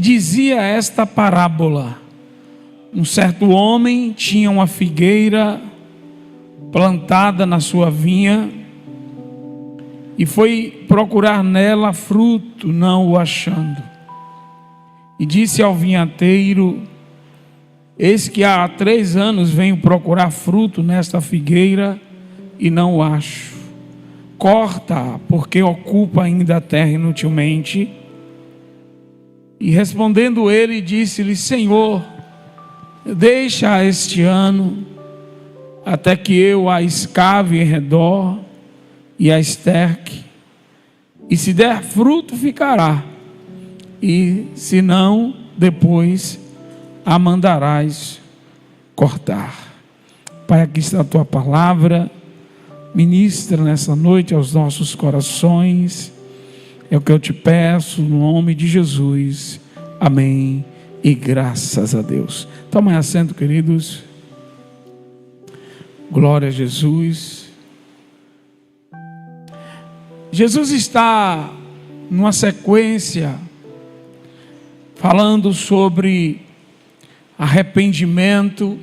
dizia esta parábola: um certo homem tinha uma figueira plantada na sua vinha e foi procurar nela fruto, não o achando. E disse ao vinhateiro: eis que há 3 anos venho procurar fruto nesta figueira e não o acho. Corta, porque ocupa ainda a terra inutilmente. E respondendo ele, disse-lhe: Senhor, deixa este ano, até que eu a escave em redor e a esterque, e se der fruto ficará, e se não, depois a mandarás cortar. Pai, aqui está a tua palavra, ministra nessa noite aos nossos corações, é o que eu te peço no nome de Jesus, amém e graças a Deus. Tomem assento, queridos. Glória a Jesus. Jesus está numa sequência falando sobre arrependimento,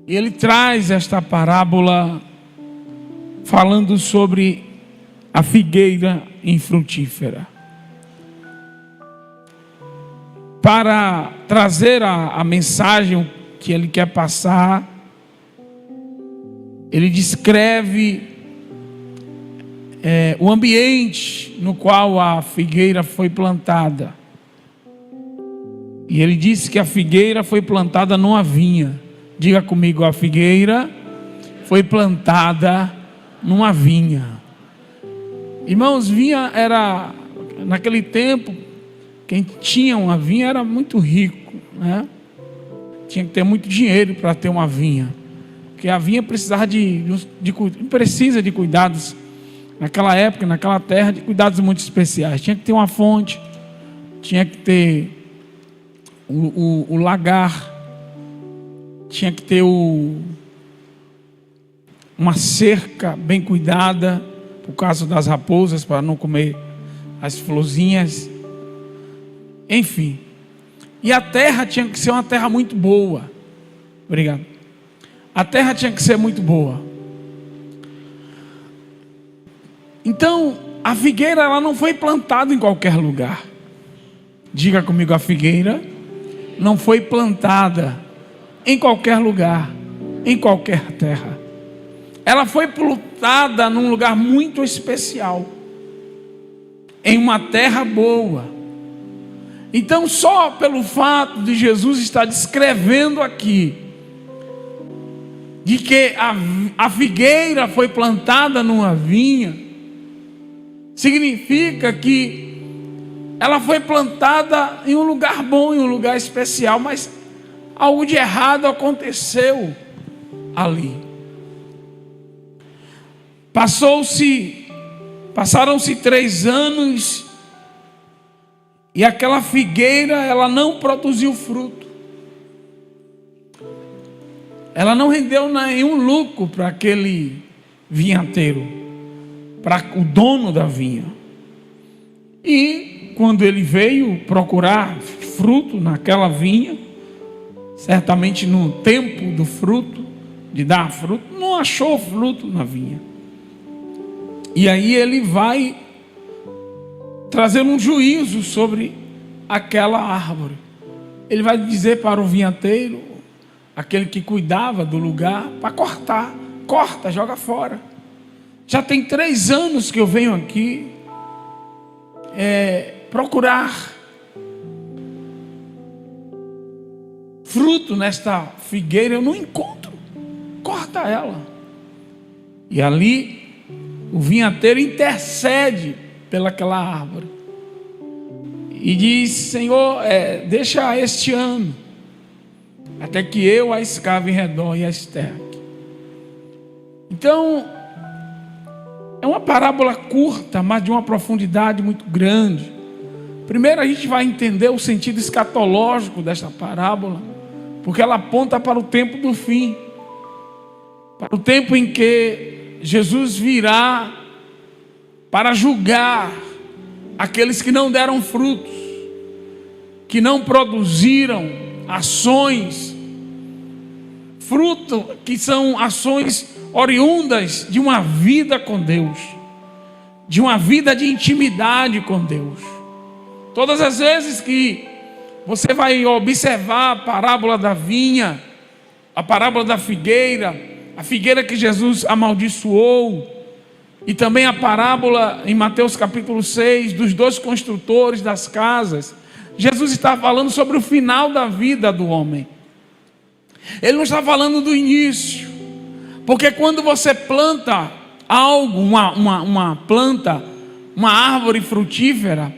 e ele traz esta parábola falando sobre a figueira infrutífera. Para trazer a mensagem que ele quer passar, ele descreve o ambiente no qual a figueira foi plantada. E ele disse que a figueira foi plantada numa vinha. Diga comigo: a figueira foi plantada numa vinha. Irmãos, vinha era, naquele tempo, quem tinha uma vinha era muito rico, né? Tinha que ter muito dinheiro para ter uma vinha, porque a vinha precisava precisa de cuidados, naquela época, naquela terra, de cuidados muito especiais. Tinha que ter uma fonte, tinha que ter o lagar, tinha que ter uma cerca bem cuidada, por causa das raposas, para não comer as florzinhas, enfim. E a terra tinha que ser uma terra muito boa. Obrigado. A terra tinha que ser muito boa. Então, a figueira, ela não foi plantada em qualquer lugar. Diga comigo: a figueira não foi plantada em qualquer lugar, em qualquer terra. Ela foi plantada num lugar muito especial, em uma terra boa. Então, só pelo fato de Jesus estar descrevendo aqui, de que a figueira foi plantada numa vinha, significa que ela foi plantada em um lugar bom, em um lugar especial, mas algo de errado aconteceu ali. Passaram-se 3 anos e aquela figueira, ela não produziu fruto. Ela não rendeu nenhum lucro para aquele vinhateiro, para o dono da vinha. E quando ele veio procurar fruto naquela vinha, certamente no tempo do fruto, de dar fruto, não achou fruto na vinha. E aí ele vai trazer um juízo sobre aquela árvore. Ele vai dizer para o vinhateiro, aquele que cuidava do lugar, para cortar. Corta, joga fora. Já tem 3 anos que eu venho aqui procurar fruto nesta figueira, eu não encontro. Corta ela. E ali o vinhateiro intercede pelaquela árvore e diz: Senhor, deixa este ano, até que eu a escave em redor e a esterque. Então, é uma parábola curta, mas de uma profundidade muito grande. Primeiro a gente vai entender o sentido escatológico desta parábola, porque ela aponta para o tempo do fim, para o tempo em que Jesus virá para julgar aqueles que não deram frutos. que não produziram ações, fruto que são ações oriundas de uma vida com Deus, de uma vida de intimidade com Deus. Todas as vezes que você vai observar a parábola da vinha, a parábola da figueira, a figueira que Jesus amaldiçoou, e também a parábola em Mateus capítulo 6, dos 2 construtores das casas, Jesus está falando sobre o final da vida do homem. Ele não está falando do início, porque quando você planta algo, uma planta, uma árvore frutífera,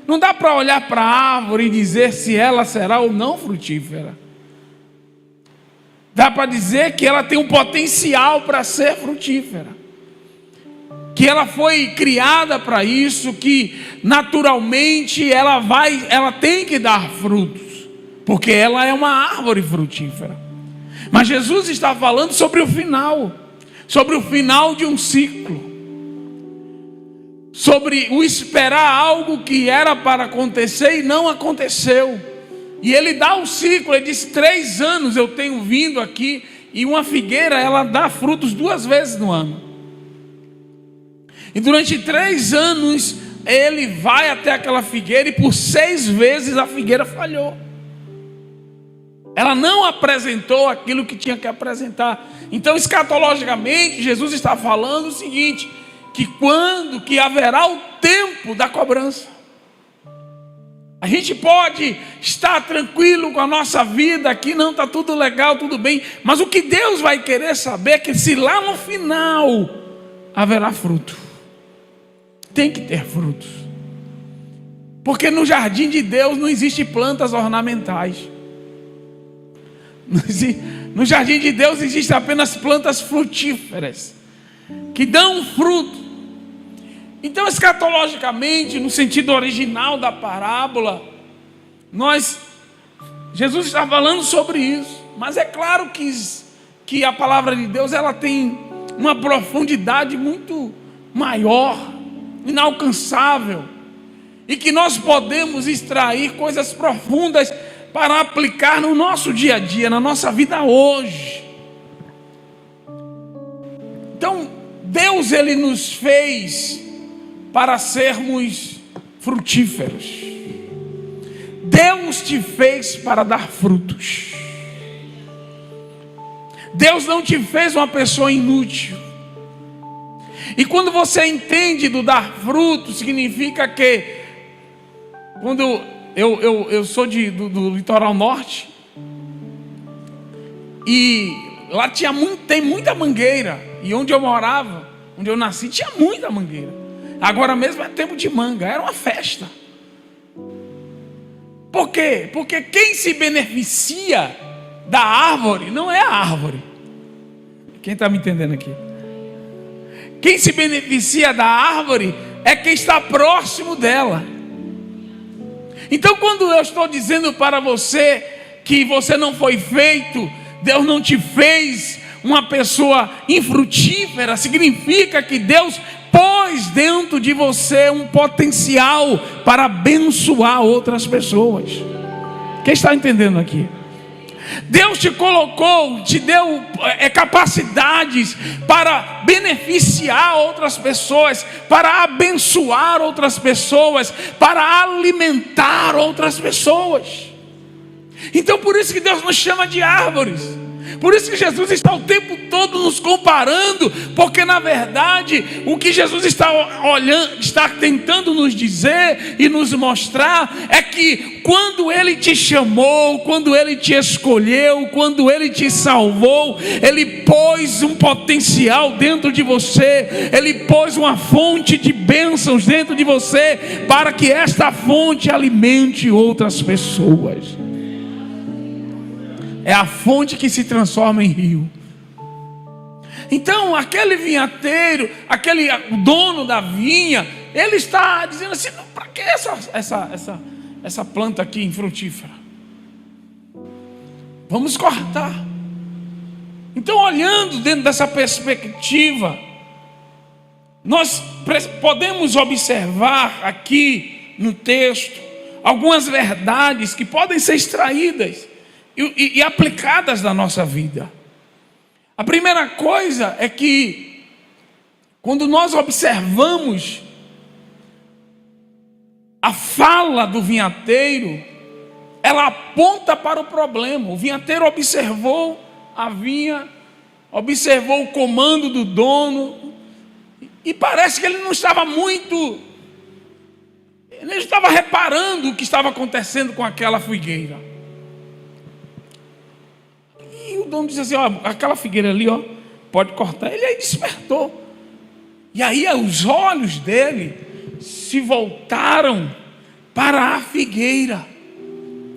não dá para olhar para a árvore e dizer se ela será ou não frutífera. Dá para dizer que ela tem um potencial para ser frutífera, que ela foi criada para isso, que naturalmente ela tem que dar frutos, porque ela é uma árvore frutífera. Mas Jesus está falando sobre o final de um ciclo, sobre o esperar algo que era para acontecer e não aconteceu. E ele dá um ciclo, ele diz: 3 anos eu tenho vindo aqui, e uma figueira ela dá frutos 2 vezes no ano. E durante 3 anos ele vai até aquela figueira, e por 6 vezes a figueira falhou. Ela não apresentou aquilo que tinha que apresentar. Então, escatologicamente, Jesus está falando o seguinte: que haverá o tempo da cobrança. A gente pode estar tranquilo com a nossa vida aqui, não está tudo legal, tudo bem, mas o que Deus vai querer saber é que se lá no final haverá fruto. Tem que ter frutos, porque no jardim de Deus não existe plantas ornamentais. No jardim de Deus existem apenas plantas frutíferas, que dão fruto. Então, escatologicamente, no sentido original da parábola, Jesus está falando sobre isso. Mas é claro que a palavra de Deus ela tem uma profundidade muito maior, inalcançável, e que nós podemos extrair coisas profundas para aplicar no nosso dia a dia, na nossa vida hoje. Então, Deus ele nos fez para sermos frutíferos. Deus te fez para dar frutos. Deus não te fez uma pessoa inútil. E quando você entende do dar fruto, significa que quando eu sou do litoral norte, e lá tem muita mangueira, e onde eu morava, onde eu nasci, tinha muita mangueira. Agora mesmo é tempo de manga, era uma festa. Por quê? Porque quem se beneficia da árvore não é a árvore. Quem está me entendendo aqui? Quem se beneficia da árvore é quem está próximo dela. Então, quando eu estou dizendo para você que você não foi feito, Deus não te fez uma pessoa infrutífera, significa que Deus pôs dentro de você um potencial para abençoar outras pessoas. Quem está entendendo aqui? Deus te colocou, te deu capacidades para beneficiar outras pessoas, para abençoar outras pessoas, para alimentar outras pessoas. Então por isso que Deus nos chama de árvores. Por isso que Jesus está o tempo todo nos comparando, porque na verdade o que Jesus está tentando nos dizer e nos mostrar é que quando Ele te chamou, quando Ele te escolheu, quando Ele te salvou, Ele pôs um potencial dentro de você, Ele pôs uma fonte de bênçãos dentro de você, para que esta fonte alimente outras pessoas. É a fonte que se transforma em rio. Então aquele vinhateiro, aquele dono da vinha, ele está dizendo assim: para que essa planta aqui infrutífera? Vamos cortar. Então, olhando dentro dessa perspectiva, nós podemos observar aqui no texto algumas verdades que podem ser extraídas e aplicadas na nossa vida. A primeira coisa é que, quando nós observamos a fala do vinhateiro, ela aponta para o problema. O vinhateiro observou a vinha, observou o comando do dono, e parece que ele não estava reparando o que estava acontecendo com aquela figueira. E o dono disse assim: ó, aquela figueira ali, ó, pode cortar. Ele aí despertou. E aí os olhos dele se voltaram para a figueira.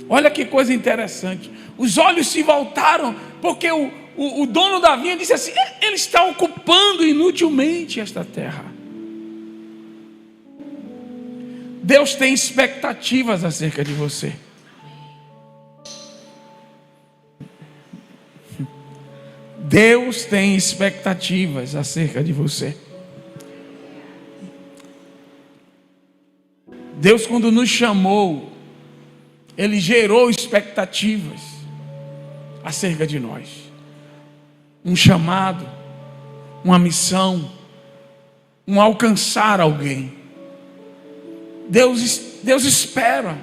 Olha que coisa interessante. Os olhos se voltaram porque o dono da vinha disse assim: ele está ocupando inutilmente esta terra. Deus tem expectativas acerca de você. Deus tem expectativas acerca de você. Deus, quando nos chamou, Ele gerou expectativas acerca de nós. Um chamado, uma missão, um alcançar alguém. Deus espera.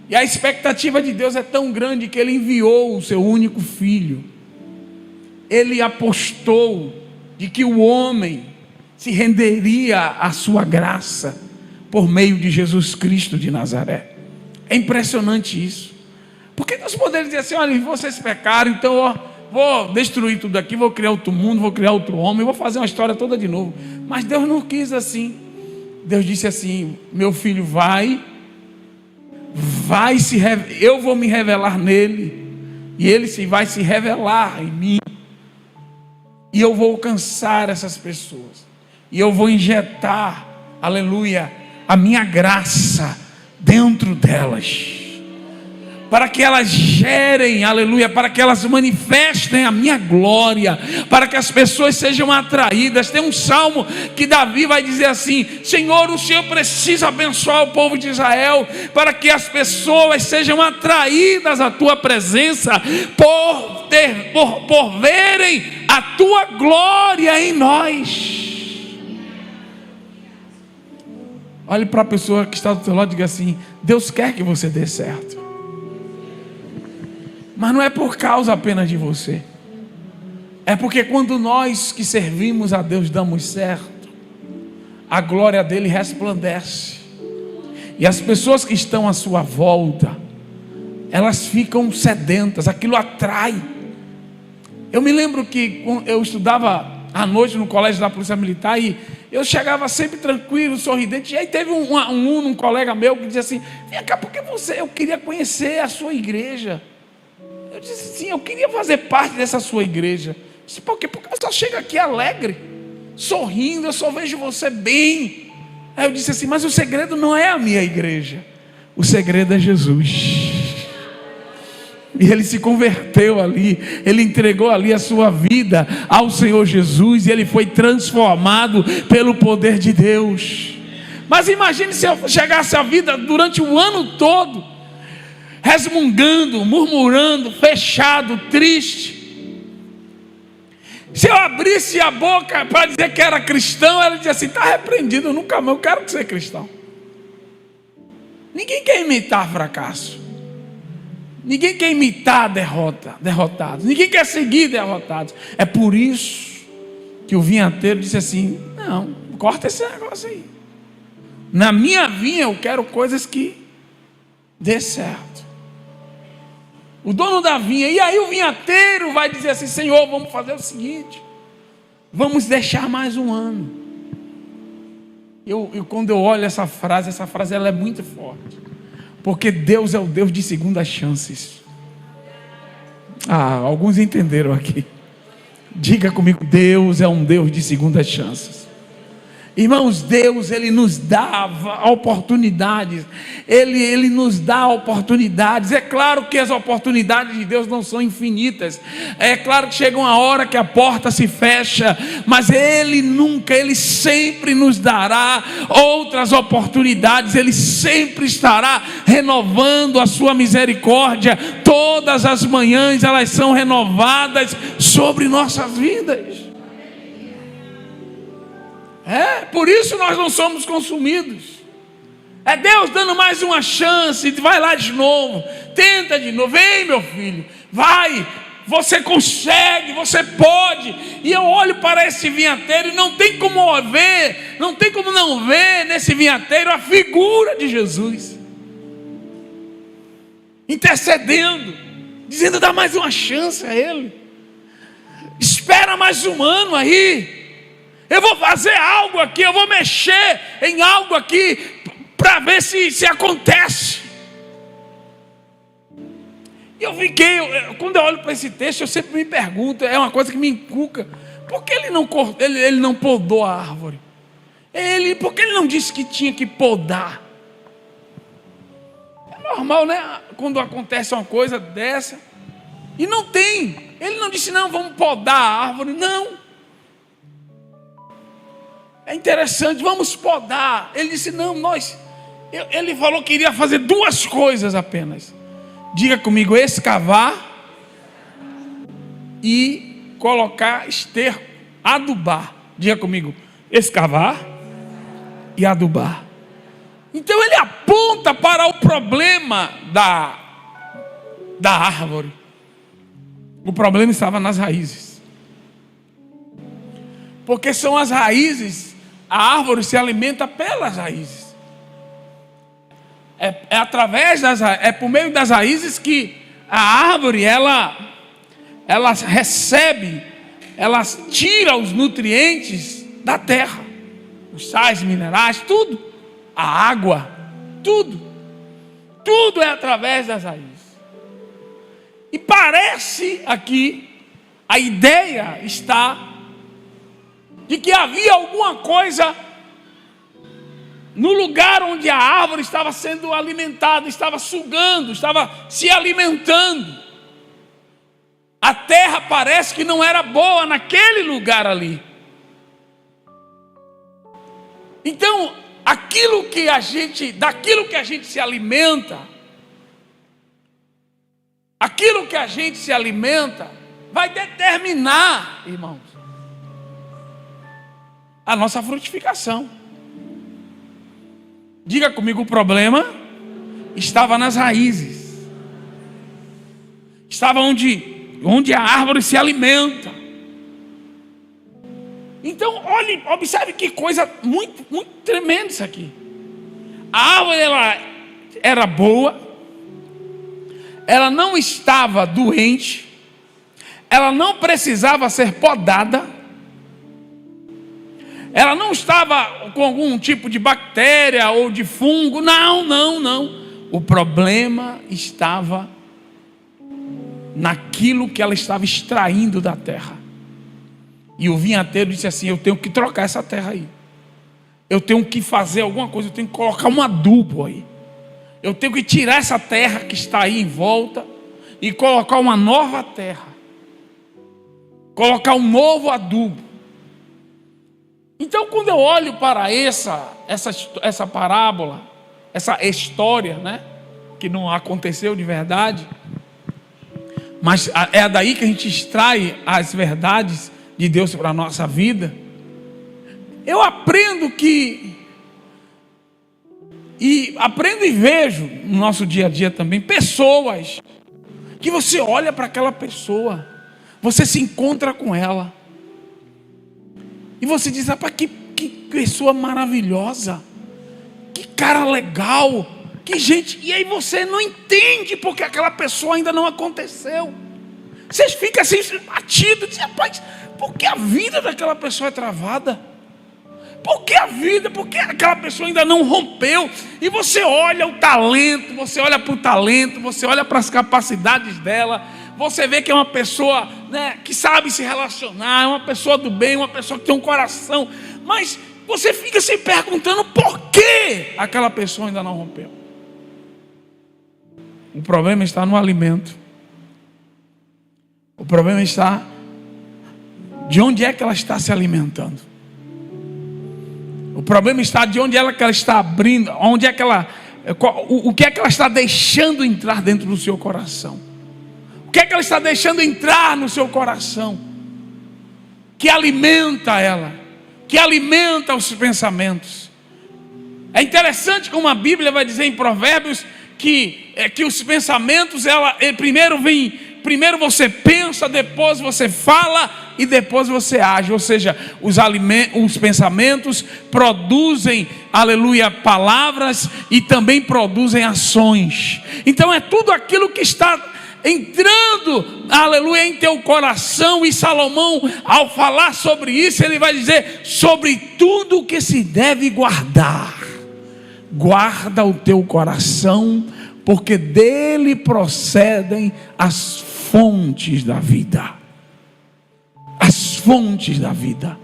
E a expectativa de Deus é tão grande que Ele enviou o seu único filho. Ele apostou de que o homem se renderia à sua graça por meio de Jesus Cristo de Nazaré. É impressionante isso. Porque nós podemos dizer assim: olha, vocês pecaram, então vou destruir tudo aqui, vou criar outro mundo, vou criar outro homem, vou fazer uma história toda de novo. Mas Deus não quis assim. Deus disse assim: meu filho eu vou me revelar nele, e ele vai se revelar em mim, e eu vou alcançar essas pessoas, e eu vou injetar, aleluia, a minha graça dentro delas, para que elas gerem, aleluia, para que elas manifestem a minha glória, para que as pessoas sejam atraídas. Tem um salmo que Davi vai dizer assim: Senhor, o Senhor precisa abençoar o povo de Israel, para que as pessoas sejam atraídas à tua presença, por verem a tua glória em nós. Olhe para a pessoa que está do teu lado e diga assim: Deus quer que você dê certo. Mas não é por causa apenas de você. É porque quando nós que servimos a Deus damos certo, a glória dele resplandece. E as pessoas que estão à sua volta, elas ficam sedentas, aquilo atrai. Eu me lembro que eu estudava à noite no colégio da Polícia Militar, e eu chegava sempre tranquilo, sorridente. E aí teve um colega meu que dizia assim: vem cá, porque eu queria conhecer a sua igreja. Eu disse: sim, eu queria fazer parte dessa sua igreja. Eu disse: por quê? Porque você só chega aqui alegre, sorrindo, eu só vejo você bem. Aí eu disse assim: mas o segredo não é a minha igreja, o segredo é Jesus. E ele se converteu ali, ele entregou ali a sua vida ao Senhor Jesus, e ele foi transformado pelo poder de Deus. Mas imagine se eu chegasse a vida durante o ano todo resmungando, murmurando, fechado, triste. Se eu abrisse a boca para dizer que era cristão, ela dizia assim: está repreendido, eu nunca mais, eu quero ser cristão. Ninguém quer imitar fracasso, ninguém quer imitar derrotados, ninguém quer seguir derrotados. É por isso que o vinhateiro disse assim: não, corta esse negócio aí. Na minha vinha eu quero coisas que dê certo. O dono da vinha, e aí o vinhateiro vai dizer assim: Senhor, vamos fazer o seguinte, vamos deixar mais um ano. Quando eu olho essa frase ela é muito forte, porque Deus é o Deus de segundas chances. Alguns entenderam aqui. Diga comigo: Deus é um Deus de segundas chances. Irmãos, Deus, Ele nos dá oportunidades. Ele nos dá oportunidades. É claro que as oportunidades de Deus não são infinitas. É claro que chega uma hora que a porta se fecha, mas Ele sempre nos dará outras oportunidades. Ele sempre estará renovando a sua misericórdia. Todas as manhãs elas são renovadas sobre nossas vidas. Por isso nós não somos consumidos. É Deus dando mais uma chance. Vai lá de novo, tenta de novo, vem meu filho, vai, você consegue, você pode. E eu olho para esse vinhateiro e não tem como não ver nesse vinhateiro a figura de Jesus, intercedendo, dizendo: dá mais uma chance a Ele, espera mais um ano aí. Eu vou fazer algo aqui, eu vou mexer em algo aqui para ver se acontece. E quando eu olho para esse texto, eu sempre me pergunto, é uma coisa que me encuca: por que ele não podou a árvore? Por que ele não disse que tinha que podar? É normal, né? Quando acontece uma coisa dessa, e não tem. Ele não disse: não, vamos podar a árvore. Não. É interessante, vamos podar. Ele disse: não, ele falou que iria fazer duas coisas apenas. Diga comigo: escavar e colocar esterco, adubar. Diga comigo: escavar e adubar. Então ele aponta para o problema da árvore. O problema estava nas raízes. Porque são as raízes. A árvore se alimenta pelas raízes. É por meio das raízes que a árvore ela recebe, ela tira os nutrientes da terra, os sais minerais, tudo, a água, tudo é através das raízes. E parece aqui, a ideia está de que havia alguma coisa no lugar onde a árvore estava sendo alimentada, estava sugando, estava se alimentando. A terra parece que não era boa naquele lugar ali. Então, daquilo que a gente se alimenta, vai determinar, irmãos, a nossa frutificação. Diga comigo: o problema estava nas raízes. Estava onde a árvore se alimenta. Então, observe que coisa muito, muito tremenda isso aqui. A árvore ela era boa, ela não estava doente, ela não precisava ser podada, ela não estava com algum tipo de bactéria ou de fungo. Não. O problema estava naquilo que ela estava extraindo da terra. E o vinhateiro disse assim: eu tenho que trocar essa terra aí. Eu tenho que fazer alguma coisa, eu tenho que colocar um adubo aí. Eu tenho que tirar essa terra que está aí em volta e colocar uma nova terra. Colocar um novo adubo. Então, quando eu olho para essa parábola, essa história, né, que não aconteceu de verdade, mas é daí que a gente extrai as verdades de Deus para a nossa vida, eu aprendo e vejo no nosso dia a dia também pessoas que você olha para aquela pessoa, você se encontra com ela e você diz: rapaz, que pessoa maravilhosa, que cara legal, que gente. E aí você não entende porque aquela pessoa ainda não aconteceu. Você fica assim batido, diz: rapaz, por que a vida daquela pessoa é travada? Por que aquela pessoa ainda não rompeu? E você olha o talento, você olha para o talento, você olha para as capacidades dela, você vê que é uma pessoa, né, que sabe se relacionar, é uma pessoa do bem, uma pessoa que tem um coração. Mas você fica se perguntando por que aquela pessoa ainda não rompeu. O problema está no alimento. O problema está de onde é que ela está se alimentando. O problema está de onde ela está abrindo, onde é que ela, o que é que ela está deixando entrar dentro do seu coração. O que é que ela está deixando entrar no seu coração, que alimenta ela, que alimenta os pensamentos. É interessante como a Bíblia vai dizer em Provérbios que os pensamentos, primeiro você pensa, depois você fala e depois você age. Ou seja, os pensamentos produzem, aleluia, palavras e também produzem ações. Então é tudo aquilo que está entrando, aleluia, em teu coração. E Salomão, ao falar sobre isso, ele vai dizer: sobre tudo que se deve guardar, guarda o teu coração, porque dele procedem as fontes da vida. As fontes da vida.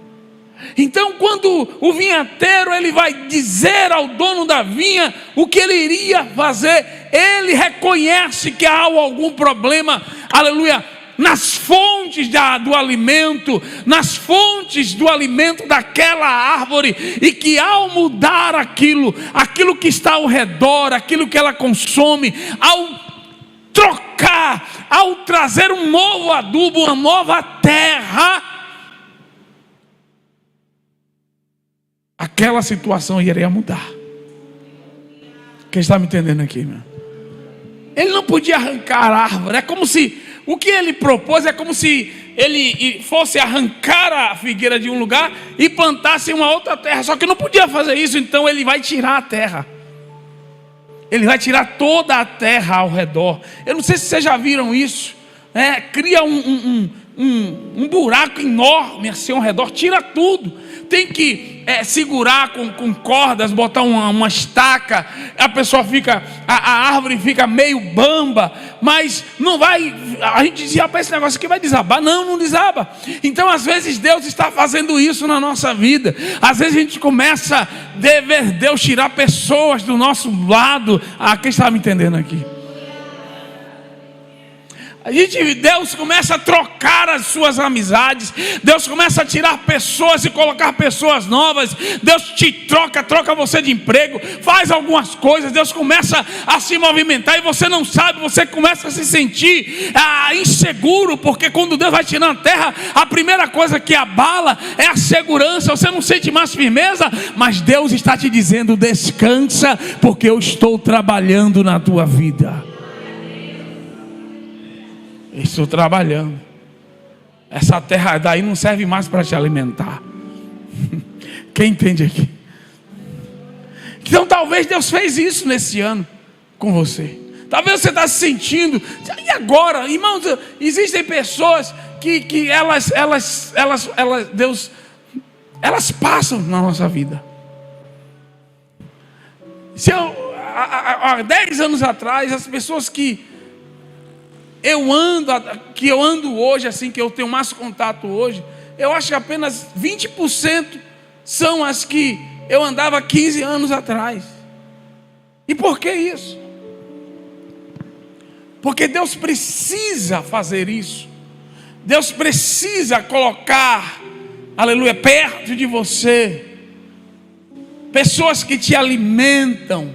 Então, quando o vinhateiro, ele vai dizer ao dono da vinha o que ele iria fazer, ele reconhece que há algum problema, aleluia, nas fontes do alimento, nas fontes do alimento daquela árvore, e que ao mudar aquilo que está ao redor, aquilo que ela consome, ao trocar, ao trazer um novo adubo, uma nova terra, aquela situação iria mudar. Quem está me entendendo aqui, meu? Ele não podia arrancar a árvore. É como se o que ele propôs é como se ele fosse arrancar a figueira de um lugar e plantasse em uma outra terra. Só que não podia fazer isso. Então ele vai tirar a terra. Ele vai tirar toda a terra ao redor. Eu não sei se vocês já viram isso. Cria um buraco enorme assim ao redor. Tira tudo. Tem que segurar com cordas, botar uma estaca. A pessoa fica, a árvore fica meio bamba, mas não vai. A gente dizia: esse negócio aqui vai desabar. Não desaba. Então às vezes Deus está fazendo isso na nossa vida. Às vezes a gente começa a ver Deus tirar pessoas do nosso lado. Quem está me entendendo aqui? Deus começa a trocar as suas amizades. Deus começa a tirar pessoas e colocar pessoas novas. Deus te troca você de emprego, faz algumas coisas. Deus começa a se movimentar e você não sabe. Você começa a se sentir inseguro, porque quando Deus vai tirando a terra, a primeira coisa que abala é a segurança. Você não sente mais firmeza, mas Deus está te dizendo: descansa, porque eu estou trabalhando na tua vida. Estou trabalhando. Essa terra daí não serve mais para te alimentar. Quem entende aqui? Então talvez Deus fez isso nesse ano com você. Talvez você está se sentindo: e agora? Irmãos, existem pessoas que elas passam na nossa vida. Há 10 anos atrás, as pessoas que eu ando hoje, assim, que eu tenho mais contato hoje, eu acho que apenas 20% são as que eu andava 15 anos atrás. E por que isso? Porque Deus precisa fazer isso. Deus precisa colocar, aleluia, perto de você pessoas que te alimentam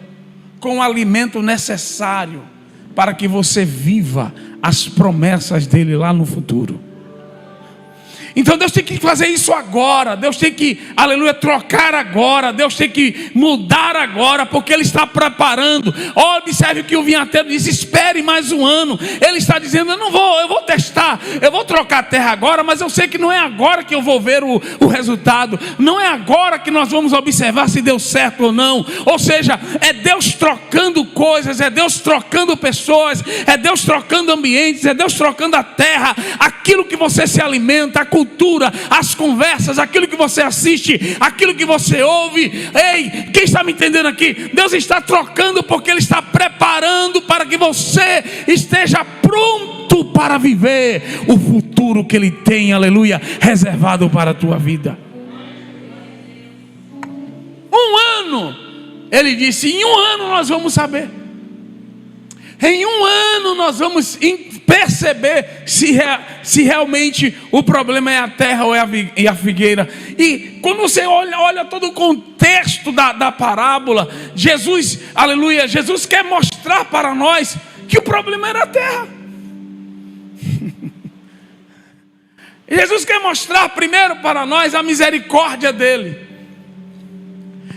com o alimento necessário para que você viva as promessas dele lá no futuro. Então Deus tem que fazer isso agora. Deus tem que, aleluia, trocar agora. Deus tem que mudar agora, porque Ele está preparando. Observe que o vinhateiro diz: espere mais um ano. Ele está dizendo: eu vou testar, eu vou trocar a terra agora, mas eu sei que não é agora que eu vou ver o resultado. Não é agora que nós vamos observar se deu certo ou não. Ou seja, é Deus trocando coisas, é Deus trocando pessoas, é Deus trocando ambientes, é Deus trocando a terra, aquilo que você se alimenta, a cultura, as conversas, aquilo que você assiste, aquilo que você ouve. Ei, quem está me entendendo aqui? Deus está trocando, porque Ele está preparando para que você esteja pronto para viver o futuro que Ele tem, aleluia, reservado para a tua vida. ano, ele disse, em um ano nós vamos saber. Em um ano nós vamos perceber se realmente o problema é a terra ou é a figueira. E quando você olha todo o contexto da parábola, Jesus, aleluia, Jesus quer mostrar para nós que o problema era a terra. Jesus quer mostrar primeiro para nós a misericórdia dele,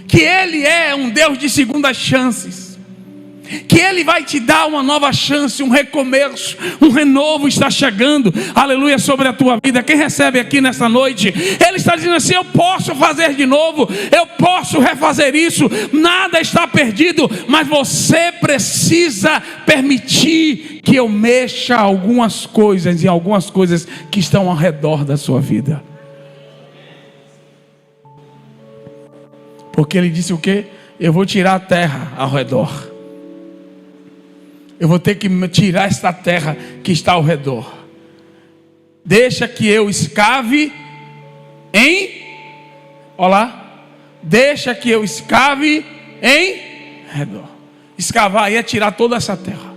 que ele é um Deus de segundas chances, que ele vai te dar uma nova chance, um recomeço, um renovo está chegando, aleluia, sobre a tua vida. Quem recebe aqui nessa noite, ele está dizendo assim, eu posso fazer de novo, eu posso refazer isso, nada está perdido, mas você precisa permitir que eu mexa algumas coisas, e algumas coisas que estão ao redor da sua vida. Porque ele disse o quê? Eu vou tirar a terra ao redor. Eu vou ter que tirar esta terra que está ao redor. Deixa que eu escave deixa que eu escave em redor. Escavar aí é tirar toda essa terra.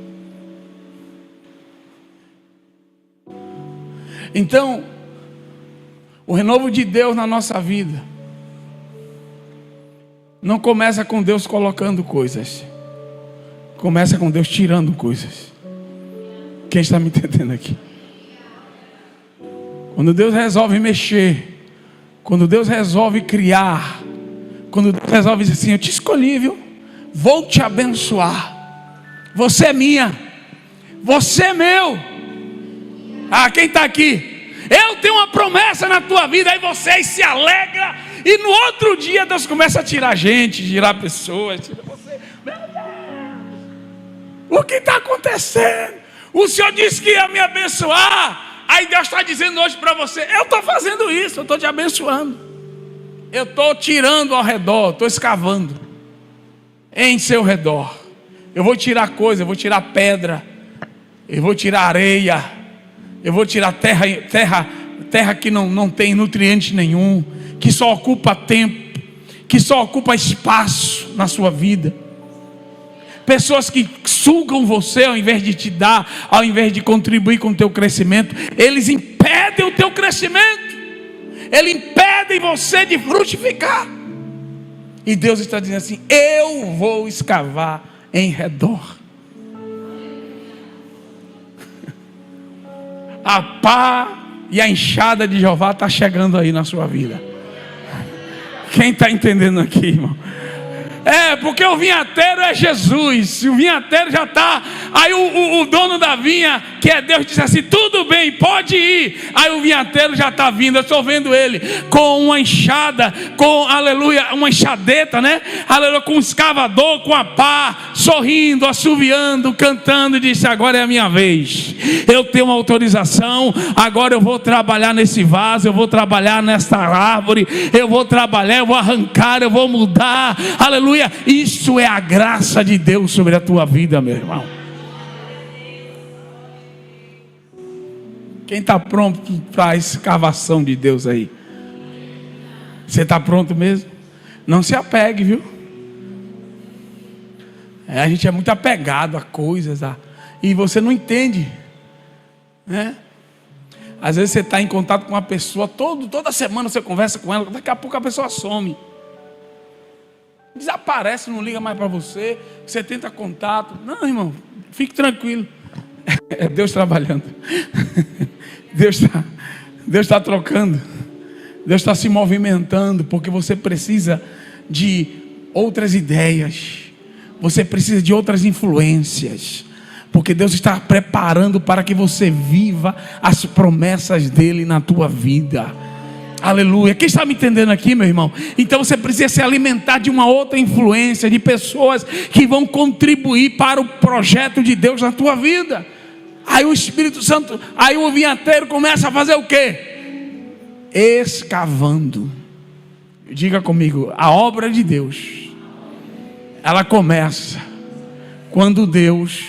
Então, o renovo de Deus na nossa vida não começa com Deus colocando coisas. Começa com Deus tirando coisas. Quem está me entendendo aqui? Quando Deus resolve mexer, quando Deus resolve criar, quando Deus resolve dizer assim, eu te escolhi, viu? Vou te abençoar. Você é minha. Você é meu. Ah, quem está aqui? Eu tenho uma promessa na tua vida. Aí você se alegra. E no outro dia Deus começa a tirar gente, tirar pessoas, tirar você. Meu Deus! O que está acontecendo? O Senhor disse que ia me abençoar. Aí Deus está dizendo hoje para você, eu estou fazendo isso, eu estou te abençoando. Eu estou tirando ao redor, estou escavando em seu redor. Eu vou tirar coisa, eu vou tirar pedra, eu vou tirar areia, eu vou tirar terra que não tem nutriente nenhum, que só ocupa tempo, que só ocupa espaço na sua vida. Pessoas que sugam você ao invés de te dar, ao invés de contribuir com o teu crescimento, eles impedem o teu crescimento, eles impedem você de frutificar. E Deus está dizendo assim, eu vou escavar em redor. A pá e a enxada de Jeová está chegando aí na sua vida. Quem está entendendo aqui, irmão? É, porque o vinhateiro é Jesus. O vinhateiro já está. Aí o dono da vinha, que é Deus, diz assim, tudo bem, pode ir. Aí o vinhateiro já está vindo. Eu estou vendo ele com uma enxada, com, aleluia, uma enxadeta, né? Aleluia, com um escavador, com a pá, sorrindo, assoviando, cantando. E disse, agora é a minha vez. Eu tenho uma autorização. Agora eu vou trabalhar nesse vaso, eu vou trabalhar nesta árvore, eu vou trabalhar, eu vou arrancar, eu vou mudar. Aleluia. Isso é a graça de Deus sobre a tua vida, meu irmão. Quem está pronto para a escavação de Deus aí? Você está pronto mesmo? Não se apegue, viu? A gente é muito apegado a coisas, e você não entende, né? Às vezes você está em contato com uma pessoa, toda semana você conversa com ela, daqui a pouco a pessoa some. Desaparece, não liga mais para você. Você tenta contato. Não, irmão, fique tranquilo. É Deus trabalhando. Deus está trocando. Deus está se movimentando. Porque você precisa de outras ideias. Você precisa de outras influências. Porque Deus está preparando para que você viva as promessas dele na tua vida. Aleluia. Quem está me entendendo aqui, meu irmão? Então você precisa se alimentar de uma outra influência, de pessoas que vão contribuir para o projeto de Deus na tua vida. Aí o Espírito Santo, aí o vinhateiro começa a fazer o quê? Escavando. Diga comigo, a obra de Deus, ela começa quando Deus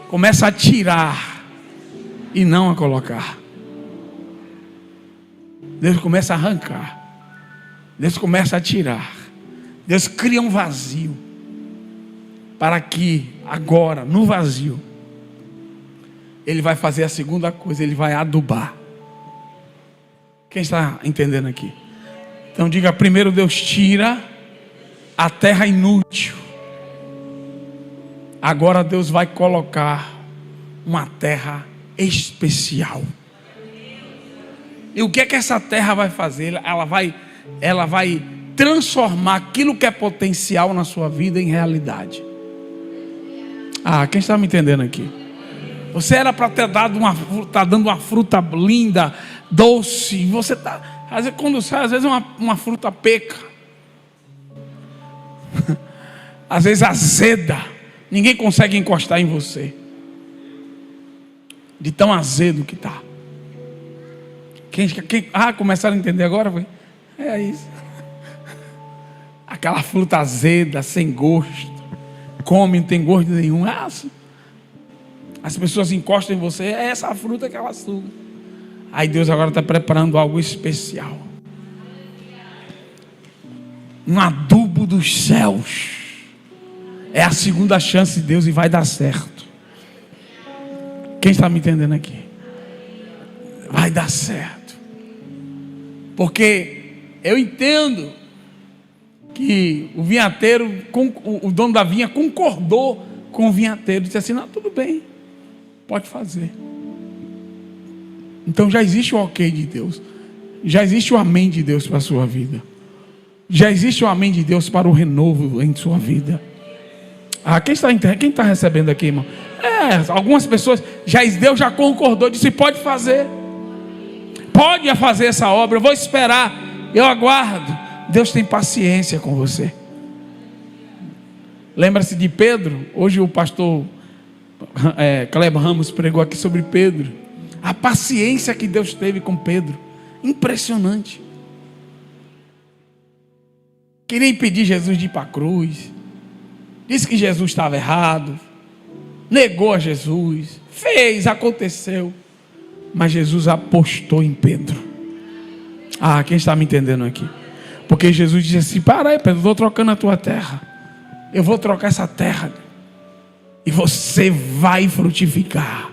começa a tirar e não a colocar. Deus começa a arrancar. Deus começa a tirar. Deus cria um vazio, para que agora, no vazio, Ele vai fazer a segunda coisa, Ele vai adubar. Quem está entendendo aqui? Então diga: primeiro Deus tira a terra inútil. Agora Deus vai colocar uma terra especial. E o que é que essa terra vai fazer? Ela vai transformar aquilo que é potencial na sua vida em realidade. Quem está me entendendo aqui? Você era para ter dado tá dando uma fruta linda, doce. Você tá, às vezes, quando sai, às vezes uma fruta peca, às vezes azeda. Ninguém consegue encostar em você, de tão azedo que está. Começaram a entender agora? Foi? É isso. Aquela fruta azeda, sem gosto. Come, não tem gosto nenhum. As pessoas encostam em você. É essa a fruta que ela suga. Aí Deus agora está preparando algo especial. Um adubo dos céus. É a segunda chance de Deus e vai dar certo. Quem está me entendendo aqui? Vai dar certo. Porque eu entendo que o vinhateiro, o dono da vinha concordou com o vinhateiro. Disse assim: não, tudo bem, pode fazer. Então já existe o ok de Deus. Já existe o amém de Deus para a sua vida. Já existe o amém de Deus para o renovo em sua vida. Quem está recebendo aqui, irmão? Algumas pessoas, Deus já concordou, disse: pode fazer. Pode fazer essa obra, eu vou esperar, eu aguardo. Deus tem paciência com você. Lembra-se de Pedro? Hoje o pastor Kleber Ramos pregou aqui sobre Pedro. A paciência que Deus teve com Pedro, impressionante. Queria impedir Jesus de ir para a cruz. Disse que Jesus estava errado. Negou a Jesus. Aconteceu. Mas Jesus apostou em Pedro. Quem está me entendendo aqui? Porque Jesus disse assim: para aí, Pedro, eu estou trocando a tua terra. Eu vou trocar essa terra. E você vai frutificar.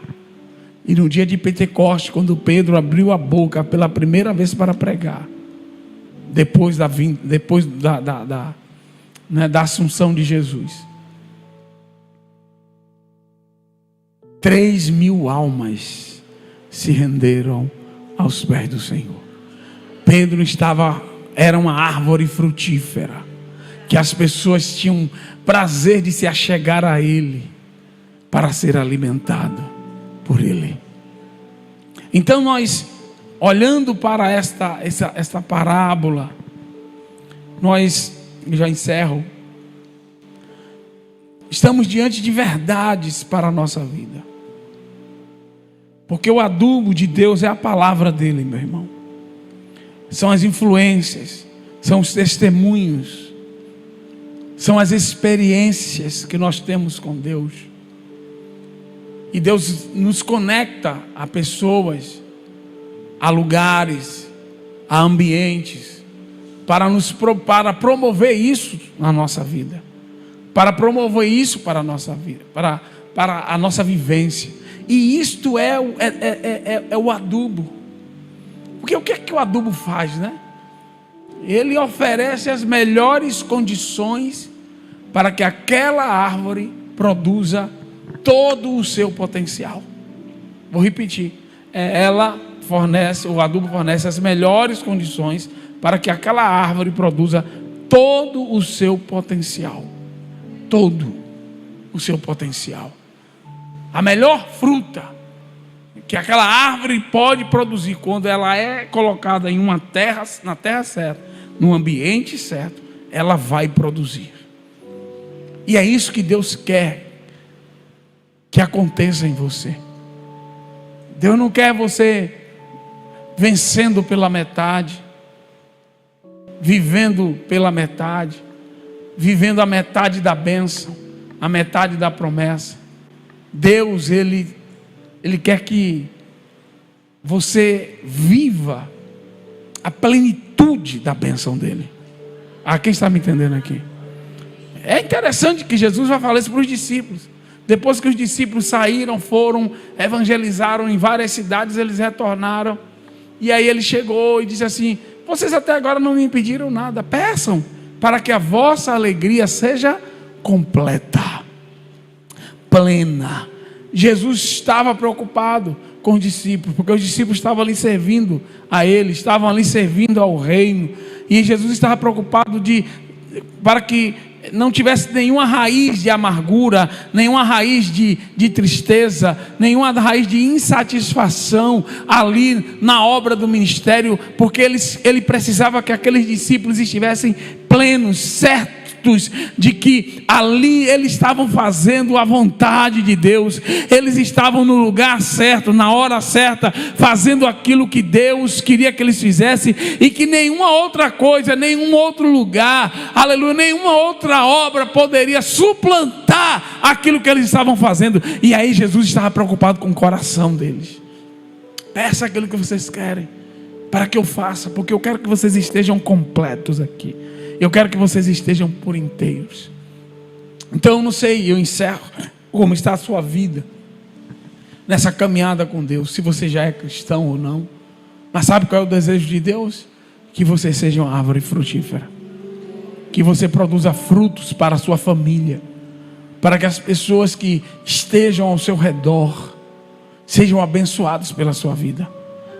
E no dia de Pentecostes, quando Pedro abriu a boca pela primeira vez para pregar, depois da assunção de Jesus, 3.000 almas se renderam aos pés do Senhor. Pedro era uma árvore frutífera, que as pessoas tinham prazer de se achegar a Ele, para ser alimentado por Ele. Então nós, olhando para esta parábola, já encerro, estamos diante de verdades para a nossa vida. Porque o adubo de Deus é a palavra dele, meu irmão. São as influências, são os testemunhos, são as experiências que nós temos com Deus. E Deus nos conecta a pessoas, a lugares, a ambientes, para promover isso na nossa vida, para promover isso para a nossa vida, para a nossa vivência. E isto é o adubo. Porque o que é que o adubo faz, né? Ele oferece as melhores condições para que aquela árvore produza todo o seu potencial. Vou repetir. O adubo fornece as melhores condições para que aquela árvore produza todo o seu potencial. Todo o seu potencial. A melhor fruta que aquela árvore pode produzir, quando ela é colocada em na terra certa, no ambiente certo, ela vai produzir. E é isso que Deus quer que aconteça em você. Deus não quer você vencendo pela metade, vivendo pela metade, vivendo a metade da bênção, a metade da promessa. Deus, Ele quer que você viva a plenitude da bênção dEle. Quem está me entendendo aqui? É interessante que Jesus vai falar isso para os discípulos. Depois que os discípulos saíram, foram, evangelizaram em várias cidades, eles retornaram. E aí ele chegou e disse assim: vocês até agora não me pediram nada, peçam para que a vossa alegria seja completa, plena. Jesus estava preocupado com os discípulos, porque os discípulos estavam ali servindo a ele, estavam ali servindo ao reino, e Jesus estava preocupado para que não tivesse nenhuma raiz de amargura, nenhuma raiz de tristeza, nenhuma raiz de insatisfação ali na obra do ministério, porque ele precisava que aqueles discípulos estivessem plenos, certos de que ali eles estavam fazendo a vontade de Deus, eles estavam no lugar certo, na hora certa, fazendo aquilo que Deus queria que eles fizessem, e que nenhuma outra coisa, nenhum outro lugar, aleluia, nenhuma outra obra poderia suplantar aquilo que eles estavam fazendo. E aí Jesus estava preocupado com o coração deles. Peça aquilo que vocês querem para que eu faça, porque eu quero que vocês estejam completos aqui. Eu quero que vocês estejam por inteiros. Então eu não sei, eu encerro, como está a sua vida nessa caminhada com Deus, se você já é cristão ou não. Mas sabe qual é o desejo de Deus? Que você seja uma árvore frutífera, que você produza frutos para a sua família, para que as pessoas que estejam ao seu redor sejam abençoadas pela sua vida,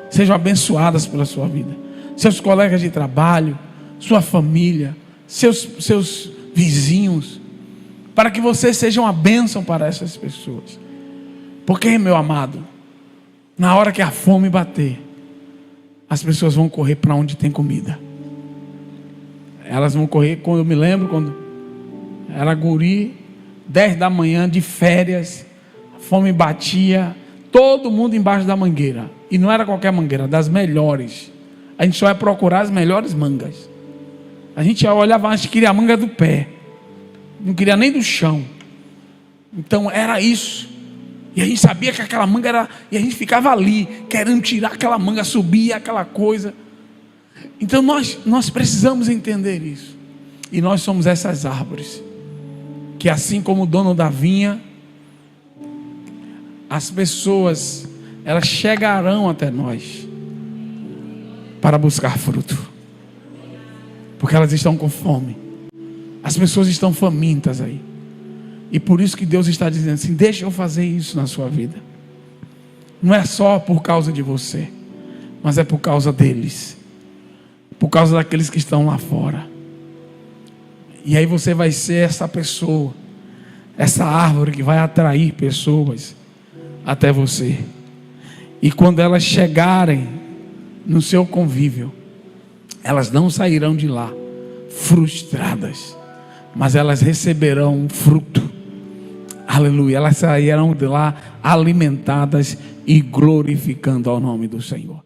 sejam abençoadas pela sua vida, seus colegas de trabalho, sua família, seus vizinhos, para que você seja uma bênção para essas pessoas. Porque, meu amado, na hora que a fome bater, as pessoas vão correr para onde tem comida. Elas vão correr, quando eu me lembro, quando era guri, 10 da manhã, de férias, a fome batia, todo mundo embaixo da mangueira. E não era qualquer mangueira, das melhores. A gente só ia procurar as melhores mangas. A gente olhava, a gente queria a manga do pé, não queria nem do chão. Então era isso. E a gente sabia que aquela manga era, e a gente ficava ali querendo tirar aquela manga, subia aquela coisa. Então nós precisamos entender isso. E nós somos essas árvores, que assim como o dono da vinha, as pessoas, elas chegarão até nós para buscar fruto, porque elas estão com fome. As pessoas estão famintas aí. E por isso que Deus está dizendo assim: deixa eu fazer isso na sua vida. Não é só por causa de você, mas é por causa deles, por causa daqueles que estão lá fora. E aí você vai ser essa pessoa, essa árvore que vai atrair pessoas até você. E quando elas chegarem no seu convívio, elas não sairão de lá frustradas, mas elas receberão um fruto. Aleluia. Elas sairão de lá alimentadas e glorificando ao nome do Senhor.